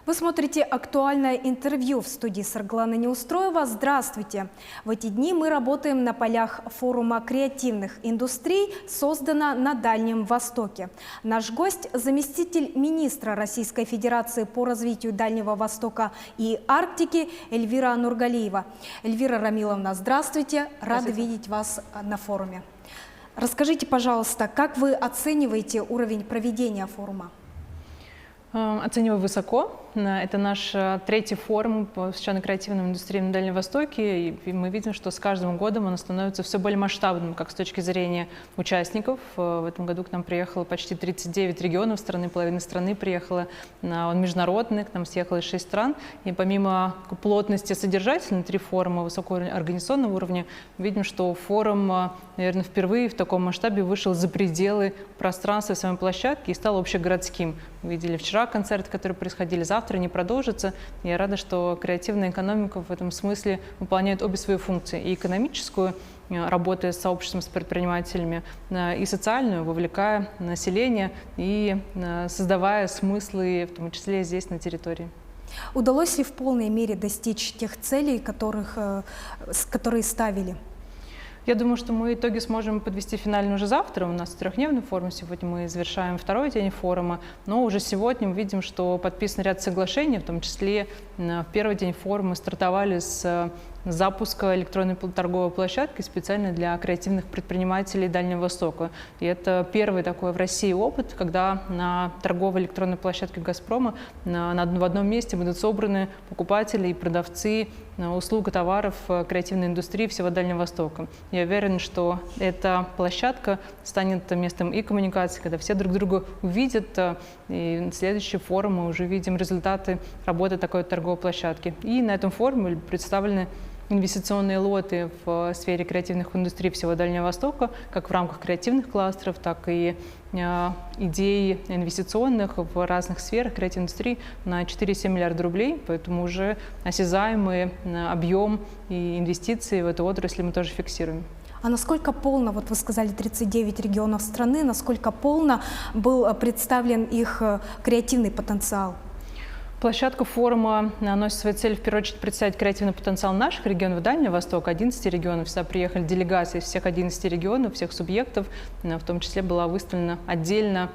Вы смотрите актуальное интервью в студии Сарглана Неустроева. Здравствуйте! В эти дни мы работаем на полях форума креативных индустрий, созданного на Дальнем Востоке. Наш гость – заместитель министра Российской Федерации по развитию Дальнего Востока и Арктики Эльвира Нургалиева. Эльвира Рамиловна, здравствуйте! Рада видеть вас на форуме. Расскажите, пожалуйста, как вы оцениваете уровень проведения форума? Оцениваю высоко. Это наш третий форум, посвященный креативным индустриям на Дальнем Востоке. И мы видим, что с каждым годом он становится все более масштабным, как с точки зрения участников. В этом году к нам приехало почти 39 регионов страны, половина страны приехала. Он международный, к нам съехало 6 стран. И помимо плотности содержательной, 3 форума высокого организационного уровня, видим, что форум, наверное, впервые в таком масштабе вышел за пределы пространства самой площадки и стал общегородским. Вы видели вчера концерты, которые происходили, завтра не продолжится. Я рада, что креативная экономика в этом смысле выполняет обе свои функции. И экономическую, работая с сообществом, с предпринимателями, и социальную, вовлекая население и создавая смыслы, в том числе здесь, на территории. Удалось ли в полной мере достичь тех целей, которые ставили? Я думаю, что мы итоги сможем подвести финально уже завтра. У нас трехдневный форум, сегодня мы завершаем второй день форума, но уже сегодня мы видим, что подписан ряд соглашений, в том числе в первый день форума стартовали с запуска электронной торговой площадки специально для креативных предпринимателей Дальнего Востока. И это первый такой в России опыт, когда на торговой электронной площадке «Газпрома» в одном месте будут собраны покупатели и продавцы услуг и товаров креативной индустрии всего Дальнего Востока. Я уверен, что эта площадка станет местом и коммуникации, когда все друг друга увидят, и на следующий форум мы уже видим результаты работы такой торговой площадки. И на этом форуме представлены инвестиционные лоты в сфере креативных индустрий всего Дальнего Востока, как в рамках креативных кластеров, так и идей инвестиционных в разных сферах креативной индустрии на 4,7 миллиарда рублей, поэтому уже осязаемый объем и инвестиций в эту отрасль мы тоже фиксируем. А насколько полно, вот вы сказали 39 регионов страны, насколько полно был представлен их креативный потенциал? Площадка форума носит свою цель в первую очередь представить креативный потенциал наших регионов Дальнего Востока, 11 регионов. Сюда приехали делегации из всех 11 регионов, всех субъектов. В том числе была выставлена отдельно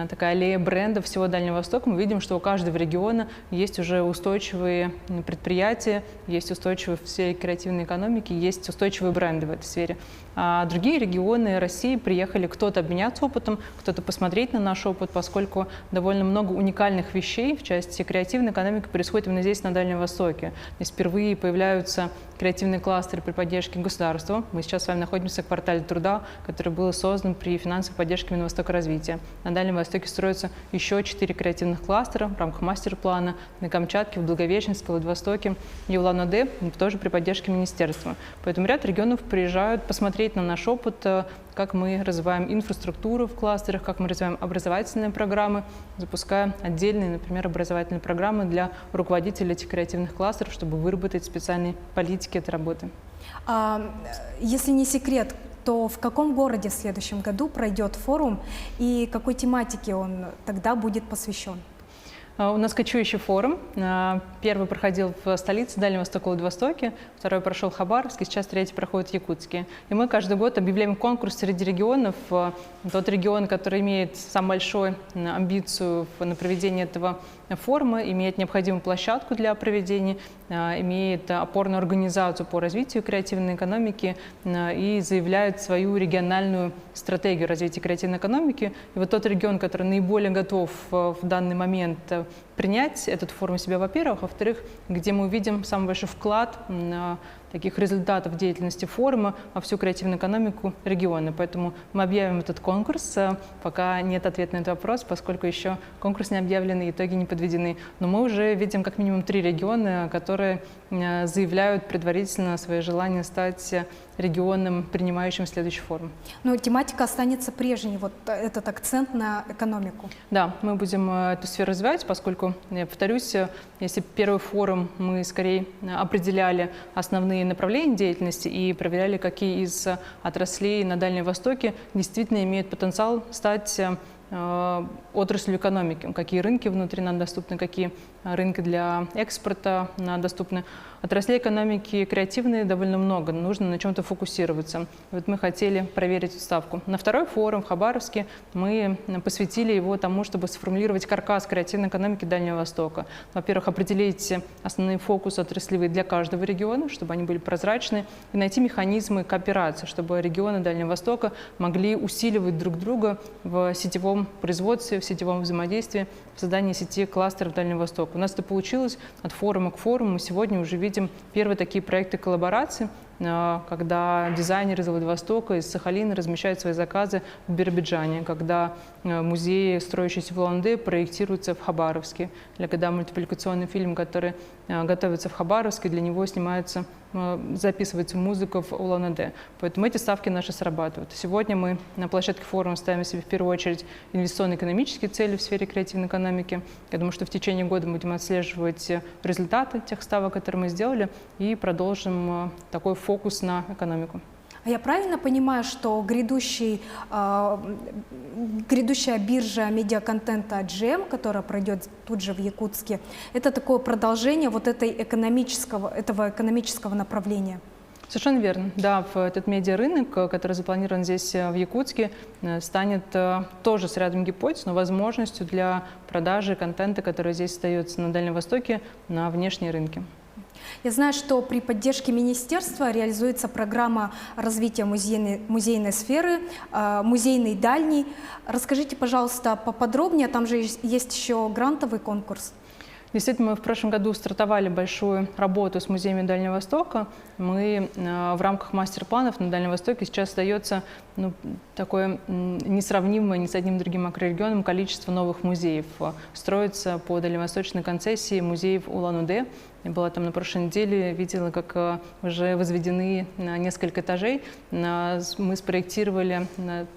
такая аллея брендов всего Дальнего Востока. Мы видим, что у каждого региона есть уже устойчивые предприятия, есть устойчивые в сфере креативной экономики, есть устойчивые бренды в этой сфере. А другие регионы России приехали кто-то обменяться опытом, кто-то посмотреть на наш опыт, поскольку довольно много уникальных вещей в части креативной экономики происходит именно здесь, на Дальнем Востоке. Здесь впервые появляются креативные кластеры при поддержке государства. Мы сейчас с вами находимся в квартале труда, который был создан при финансовой поддержке Минвостока развития. На Дальнем Востоке строятся еще 4 креативных кластера в рамках мастер-плана на Камчатке, в Благовещенске, в Владивостоке и Улан-Удэ, тоже при поддержке министерства. Поэтому ряд регионов приезжают посмотреть на наш опыт, как мы развиваем инфраструктуру в кластерах, как мы развиваем образовательные программы, запуская отдельные, например, образовательные программы для руководителей этих креативных кластеров, чтобы выработать специальные политики этой работы. Если не секрет, то в каком городе в следующем году пройдет форум и какой тематике он тогда будет посвящен? У нас кочующий форум. Первый проходил в столице Дальнего Востока, Владивостоке, второй прошел в Хабаровске, сейчас третий проходит в Якутске. И мы каждый год объявляем конкурс среди регионов. Тот регион, который имеет самую большую амбицию на проведение этого форума, имеет необходимую площадку для проведения, имеет опорную организацию по развитию креативной экономики и заявляет свою региональную стратегию развития креативной экономики. И вот тот регион, который наиболее готов в данный момент принять этот форум себя, во-первых, во-вторых, где мы увидим самый большой вклад таких результатов деятельности форума во всю креативную экономику региона. Поэтому мы объявим этот конкурс. Пока нет ответа на этот вопрос, поскольку еще конкурс не объявлен и итоги не подведены. Но мы уже видим как минимум 3 региона, которые заявляют предварительно свое желание стать регионом, принимающим следующий форум. Но тематика останется прежней, вот этот акцент на экономику. Да, мы будем эту сферу развивать, поскольку, я повторюсь, если первый форум мы скорее определяли основные направления деятельности и проверяли, какие из отраслей на Дальнем Востоке действительно имеют потенциал стать отраслью экономики, какие рынки внутри нам доступны, какие рынки для экспорта доступны. Отраслей экономики креативные довольно много, нужно на чем-то фокусироваться. Вот мы хотели проверить эту ставку. На второй форум в Хабаровске мы посвятили его тому, чтобы сформулировать каркас креативной экономики Дальнего Востока. Во-первых, определить основные фокусы отраслевые для каждого региона, чтобы они были прозрачны, и найти механизмы кооперации, чтобы регионы Дальнего Востока могли усиливать друг друга в сетевом производстве, в сетевом взаимодействии, в создании сети кластеров Дальнего Востока. У нас это получилось от форума к форуму. Мы сегодня уже видим первые такие проекты коллаборации, когда дизайнеры из Владивостока, из Сахалина размещают свои заказы в Биробиджане, когда музеи, строящиеся в Улан-Удэ, проектируются в Хабаровске, или когда мультипликационный фильм, который готовится в Хабаровске, для него снимается, записывается музыка в Улан-Удэ. Поэтому эти ставки наши срабатывают. Сегодня мы на площадке форума ставим себе в первую очередь инвестиционно-экономические цели в сфере креативной экономики. Я думаю, что в течение года мы будем отслеживать результаты тех ставок, которые мы сделали, и продолжим такой фокус на экономику. А я правильно понимаю, что грядущая биржа медиаконтента GM, которая пройдет тут же в Якутске, это такое продолжение вот этого экономического направления? Совершенно верно. Да, этот медиарынок, который запланирован здесь в Якутске, станет тоже с рядом гипотез, но возможностью для продажи контента, который здесь остается на Дальнем Востоке, на внешние рынки. Я знаю, что при поддержке министерства реализуется программа развития музейной сферы, музейный дальний. Расскажите, пожалуйста, поподробнее, там же есть еще грантовый конкурс. Действительно, мы в прошлом году стартовали большую работу с музеями Дальнего Востока. Мы в рамках мастер-планов на Дальнем Востоке сейчас остается такое несравнимое ни с одним другим макрорегионом количество новых музеев. Строится по дальневосточной концессии музеев Улан-Удэ. Я была там на прошлой неделе, видела, как уже возведены на несколько этажей. Мы спроектировали,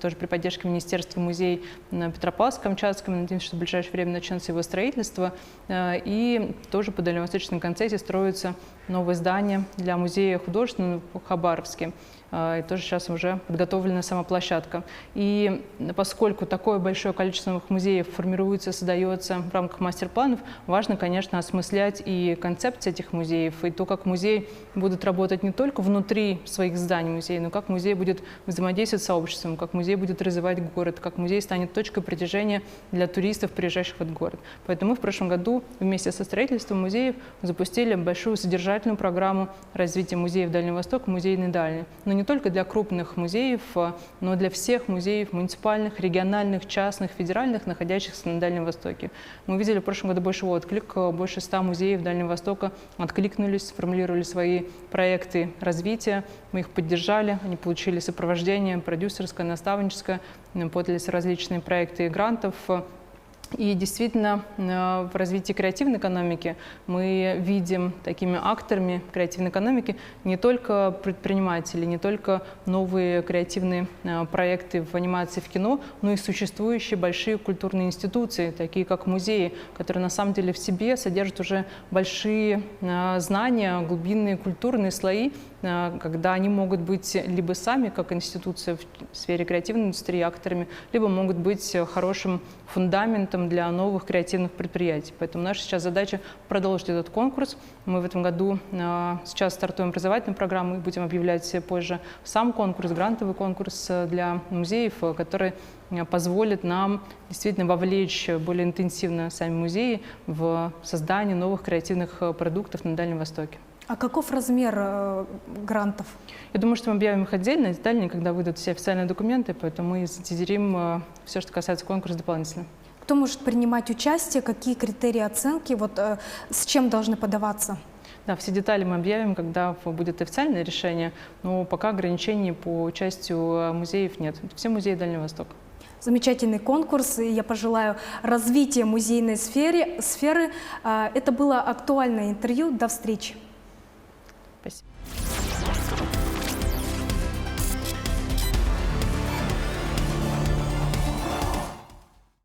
тоже при поддержке Министерства, музей на Петропавловск-Камчатском. Надеемся, что в ближайшее время начнется его строительство. И тоже по дальневосточной концессии строится новое здание для музея художественного в Хабаровске. И тоже сейчас уже подготовлена сама площадка. И поскольку такое большое количество новых музеев формируется, создается в рамках мастер-планов, важно, конечно, осмыслять и концепции этих музеев, и то, как музей будут работать не только внутри своих зданий музея, но как музей будет взаимодействовать с сообществом, как музей будет развивать город, как музей станет точкой притяжения для туристов, приезжающих в этот город. Поэтому мы в прошлом году вместе со строительством музеев запустили большую содержательную программу развития музеев Дальнего Востока, музейный дальний. Но не только для крупных музеев, но для всех музеев муниципальных, региональных, частных, федеральных, находящихся на Дальнем Востоке. Мы видели в прошлом году большой отклик, больше 100 музеев Дальнего Востока откликнулись, сформулировали свои проекты развития, мы их поддержали, они получили сопровождение продюсерское, наставническое, подались различные проекты грантов. И действительно, в развитии креативной экономики мы видим такими акторами креативной экономики не только предприниматели, не только новые креативные проекты в анимации, в кино, но и существующие большие культурные институции, такие как музеи, которые на самом деле в себе содержат уже большие знания, глубинные культурные слои, когда они могут быть либо сами, как институция в сфере креативной индустрии, акторами, либо могут быть хорошим фундаментом для новых креативных предприятий. Поэтому наша сейчас задача продолжить этот конкурс. Мы в этом году сейчас стартуем образовательную программу и будем объявлять позже сам конкурс, грантовый конкурс для музеев, который позволит нам действительно вовлечь более интенсивно сами музеи в создание новых креативных продуктов на Дальнем Востоке. А каков размер грантов? Я думаю, что мы объявим их отдельно, детальнее, когда выйдут все официальные документы, поэтому мы затизерим все, что касается конкурса, дополнительно. Кто может принимать участие, какие критерии оценки, с чем должны подаваться? Да, все детали мы объявим, когда будет официальное решение, но пока ограничений по участию музеев нет. Это все музеи Дальнего Востока. Замечательный конкурс, и я пожелаю развития музейной сферы. Это было актуальное интервью. До встречи.